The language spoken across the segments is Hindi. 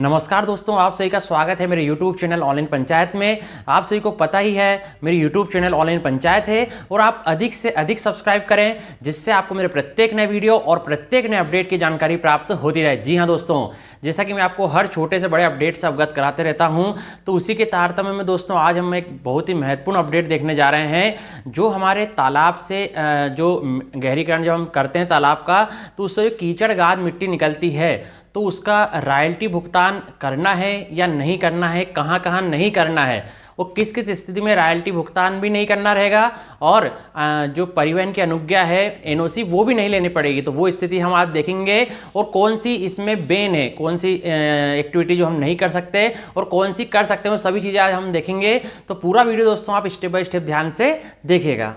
नमस्कार दोस्तों, आप सभी का स्वागत है मेरे YouTube चैनल ऑनलाइन पंचायत में। आप सभी को पता ही है मेरी YouTube चैनल ऑनलाइन पंचायत है और आप अधिक से अधिक सब्सक्राइब करें जिससे आपको मेरे प्रत्येक नए वीडियो और प्रत्येक नए अपडेट की जानकारी प्राप्त होती रहे। जी हाँ दोस्तों, जैसा कि मैं आपको हर छोटे से बड़े अपडेट से अवगत कराते रहता हूं, तो उसी के तारतम्य में दोस्तों आज हम एक बहुत ही महत्वपूर्ण अपडेट देखने जा रहे हैं। जो हमारे तालाब से जो गहरीकरण जब हम करते हैं तालाब का, तो उससे कीचड़ गाद मिट्टी निकलती है, तो उसका रॉयल्टी भुगतान करना है या नहीं करना है, कहाँ कहाँ नहीं करना है, वो किस किस स्थिति में रॉयल्टी भुगतान भी नहीं करना रहेगा और जो परिवहन की अनुज्ञा है एनओसी वो भी नहीं लेनी पड़ेगी। तो वो स्थिति हम आज देखेंगे और कौन सी इसमें बैन है, कौन सी एक्टिविटी जो हम नहीं कर सकते और कौन सी कर सकते हैं, वो सभी चीज़ें आज हम देखेंगे। तो पूरा वीडियो दोस्तों आप स्टेप बाय स्टेप ध्यान से देखिएगा।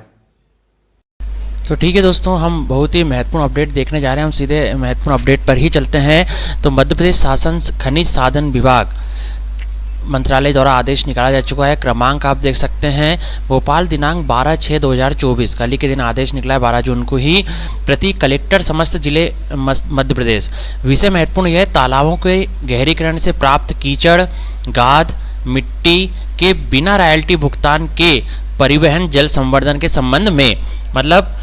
तो ठीक है दोस्तों, हम बहुत ही महत्वपूर्ण अपडेट देखने जा रहे हैं। हम सीधे महत्वपूर्ण अपडेट पर ही चलते हैं। तो मध्य प्रदेश शासन खनिज साधन विभाग मंत्रालय द्वारा आदेश निकाला जा चुका है। क्रमांक आप देख सकते हैं, भोपाल दिनांक 12/6/2024, कल के दिन आदेश निकला है 12 जून को ही, प्रति कलेक्टर समस्त जिले मध्य प्रदेश। विषय महत्वपूर्ण यह, तालाबों के गहरीकरण से प्राप्त कीचड़ गाद मिट्टी के बिना रॉयल्टी भुगतान के परिवहन जल संवर्धन के संबंध में, मतलब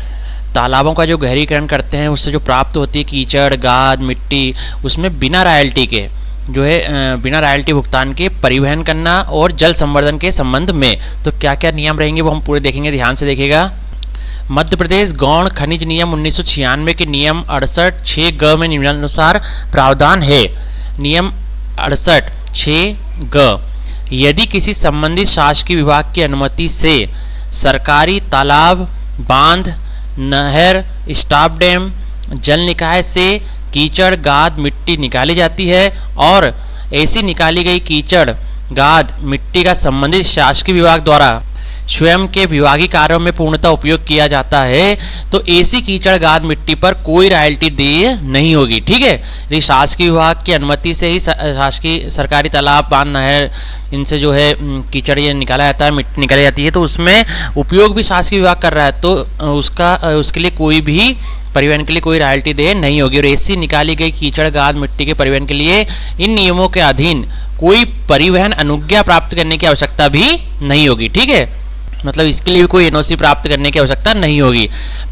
तालाबों का जो गहरीकरण करते हैं उससे जो प्राप्त होती है कीचड़ गाद मिट्टी, उसमें बिना रॉयल्टी के जो है बिना रॉयल्टी भुगतान के परिवहन करना और जल संवर्धन के संबंध में तो क्या क्या नियम रहेंगे वो हम पूरे देखेंगे, ध्यान से देखिएगा। मध्य प्रदेश गौण खनिज नियम 1996 के नियम 68(6) ग में निम्नानुसार प्रावधान है। नियम 68(6) ग, यदि किसी संबंधित शासकीय विभाग की अनुमति से सरकारी तालाब बांध नहर स्टॉप डैम जल निकाय से कीचड़ गाद मिट्टी निकाली जाती है और ऐसी निकाली गई कीचड़ गाद मिट्टी का संबंधित शासकीय विभाग द्वारा स्वयं के विभागीय कार्यों में पूर्णतः उपयोग किया जाता है, तो ऐसी कीचड़ गाद मिट्टी पर कोई रॉयल्टी देय नहीं होगी। ठीक है, यदि शासकीय विभाग की अनुमति से ही शासकीय सरकारी तालाब बांध नहर इनसे जो है कीचड़ ये निकाला जाता है, मिट्टी निकाली जाती है, तो उसमें उपयोग भी शासकीय विभाग कर रहा है, तो उसके लिए कोई भी परिवहन के लिए कोई रॉयल्टी देय नहीं होगी। और ऐसी निकाली गई कीचड़ गाद मिट्टी के परिवहन के लिए इन नियमों के अधीन कोई परिवहन अनुज्ञा प्राप्त करने की आवश्यकता भी नहीं होगी। ठीक है, मतलब इसके लिए भी कोई एनओसी प्राप्त करने की आवश्यकता नहीं होगी।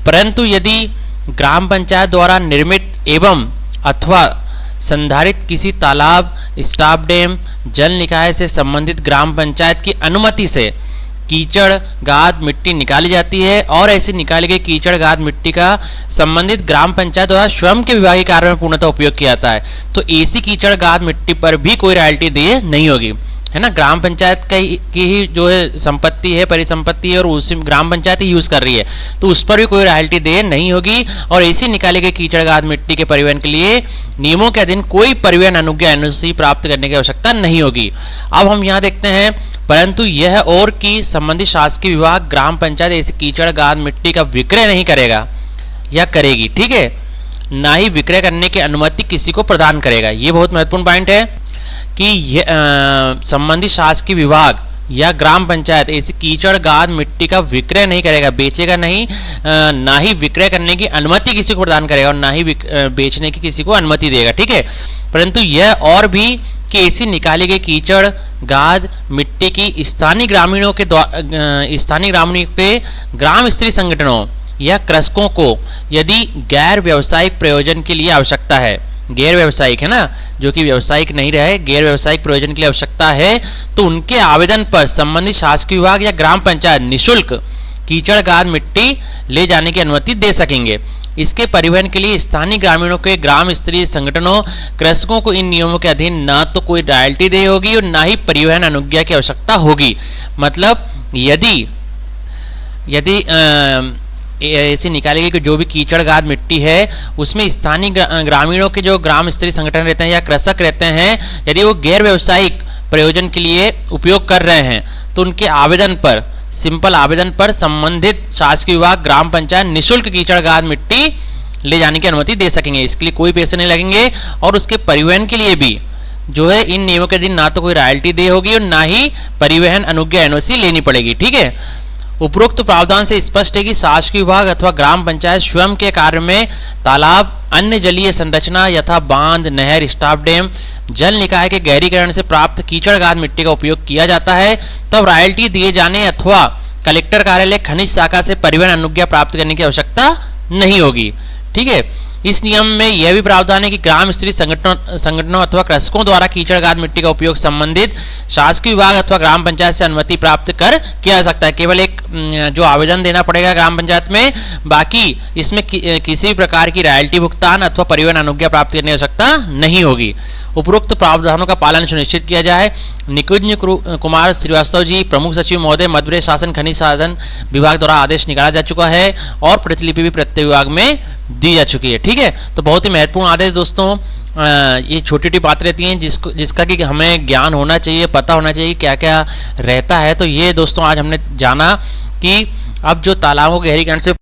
परंतु यदि ग्राम पंचायत द्वारा निर्मित एवं अथवा संधारित किसी तालाब स्टॉप डैम जल निकाय से संबंधित ग्राम पंचायत की अनुमति से कीचड़ गाद मिट्टी निकाली जाती है और ऐसी निकाली गई कीचड़ गाद मिट्टी का संबंधित ग्राम पंचायत द्वारा स्वयं के विभागीय कार्य में पूर्णतः उपयोग किया जाता है, तो ऐसी कीचड़ गाद मिट्टी पर भी कोई रॉयल्टी देय नहीं होगी, है ना। ग्राम पंचायत की ही जो है संपत्ति है, परिसंपत्ति है और उसी ग्राम पंचायत ही यूज कर रही है, तो उस पर भी कोई रॉयल्टी देय नहीं होगी। और ऐसी निकाली गई कीचड़ गाद मिट्टी के परिवहन के लिए नियमों के अधीन कोई परिवहन अनुज्ञा एनओसी प्राप्त करने की आवश्यकता नहीं होगी। अब हम यहाँ देखते हैं, परंतु यह और कि संबंधित शासकीय विभाग ग्राम पंचायत ऐसी कीचड़ गाद मिट्टी का विक्रय नहीं करेगा या करेगी। ठीक है, ना ही विक्रय करने की अनुमति किसी को प्रदान करेगा। ये बहुत महत्वपूर्ण पॉइंट है कि संबंधित शासकीय विभाग या ग्राम पंचायत ऐसी कीचड़ गाद मिट्टी का विक्रय नहीं करेगा, बेचेगा नहीं, ना ही विक्रय करने की अनुमति किसी को प्रदान करेगा और ना ही बेचने की किसी को अनुमति देगा। ठीक है, परंतु यह और भी कि ऐसी निकाली गई कीचड़ गाद मिट्टी की स्थानीय ग्रामीणों के ग्राम स्तरीय संगठनों या कृषकों को यदि गैर व्यवसायिक प्रयोजन के लिए आवश्यकता है, गैर व्यवसायिक है ना, जो कि व्यवसायिक नहीं रहे, गैर व्यवसायिक प्रयोजन के लिए आवश्यकता है, तो उनके आवेदन पर संबंधित शासकीय विभाग या ग्राम पंचायत निःशुल्क कीचड़ गाद मिट्टी ले जाने की अनुमति दे सकेंगे। इसके परिवहन के लिए स्थानीय ग्रामीणों के ग्राम स्तरीय संगठनों कृषकों को इन नियमों के अधीन न तो कोई रॉयल्टी देय होगी और ना ही परिवहन अनुज्ञा की आवश्यकता होगी। मतलब यदि ऐसी निकाली गई जो भी कीचड़ गाद मिट्टी है उसमें स्थानीय ग्रामीणों के जो ग्राम स्तरीय संगठन रहते हैं या कृषक रहते हैं, यदि वो गैर व्यवसायिक प्रयोजन के लिए उपयोग कर रहे हैं, तो उनके आवेदन पर, सिंपल आवेदन पर संबंधित शासकीय विभाग ग्राम पंचायत निःशुल्क कीचड़ गाद मिट्टी ले जाने की अनुमति दे सकेंगे। इसके लिए कोई पैसे नहीं लगेंगे और उसके परिवहन के लिए भी जो है इन नियमों के अधीन ना तो कोई रॉयल्टी देय होगी और ना ही परिवहन अनुज्ञा एनओसी लेनी पड़ेगी। ठीक है, उपरोक्त प्रावधान से स्पष्ट है कि शासकीय विभाग अथवा ग्राम पंचायत स्वयं के कार्य में तालाब, अन्य जलीय संरचना यथा बांध, नहर, स्टॉप डैम, जल निकाय के गहरीकरण से प्राप्त कीचड़गाद मिट्टी का उपयोग किया जाता है, तब रॉयल्टी दिए जाने अथवा कलेक्टर कार्यालय खनिज शाखा से परिवहन अनुज्ञा प्राप्त करने की आवश्यकता नहीं होगी। ठीक है, इस नियम में यह भी प्रावधान है कि ग्राम स्तरीय संगठनों अथवा कृषकों द्वारा कीचड़गाद मिट्टी का उपयोग संबंधित शासकीय विभाग अथवा ग्राम पंचायत से अनुमति प्राप्त कर किया जा सकता है। केवल एक जो आवेदन देना पड़ेगा ग्राम पंचायत में, बाकी इसमें किसी भी प्रकार की रॉयल्टी भुगतान अथवा परिवहन अनुज्ञा प्राप्त करने की आवश्यकता नहीं होगी। उपरोक्त प्रावधानों का पालन सुनिश्चित किया जाए। निकुंज कुमार श्रीवास्तव जी, प्रमुख सचिव महोदय, मध्य प्रदेश शासन खनिज साधन विभाग द्वारा आदेश निकाला जा चुका है और प्रतिलिपि भी प्रत्येक विभाग में दी जा चुकी है। ठीक है, तो बहुत ही महत्वपूर्ण आदेश दोस्तों। ये छोटी छोटी बात रहती हैं जिसका कि हमें ज्ञान होना चाहिए, पता होना चाहिए क्या क्या रहता है। तो ये दोस्तों आज हमने जाना कि अब जो तालाबों के गहरीकरण से,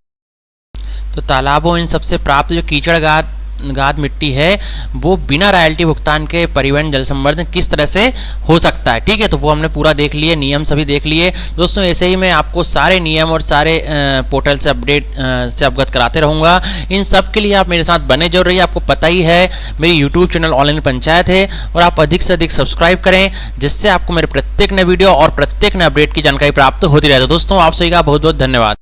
तो तालाबों इन सबसे प्राप्त जो कीचड़गाद मिट्टी है वो बिना रॉयल्टी भुगतान के परिवहन जल संवर्धन किस तरह से हो सकता है। ठीक है, तो वो हमने पूरा देख लिए, नियम सभी देख लिए दोस्तों। ऐसे ही मैं आपको सारे नियम और सारे पोर्टल से अपडेट से अवगत कराते रहूँगा। इन सब के लिए आप मेरे साथ बने जरूर रहिए। आपको पता ही है मेरी यूट्यूब चैनल ऑनलाइन पंचायत है और आप अधिक से अधिक सब्सक्राइब करें, जिससे आपको मेरे प्रत्येक नए वीडियो और प्रत्येक नए अपडेट की जानकारी प्राप्त होती रहे। तो दोस्तों आप सभी का बहुत बहुत धन्यवाद।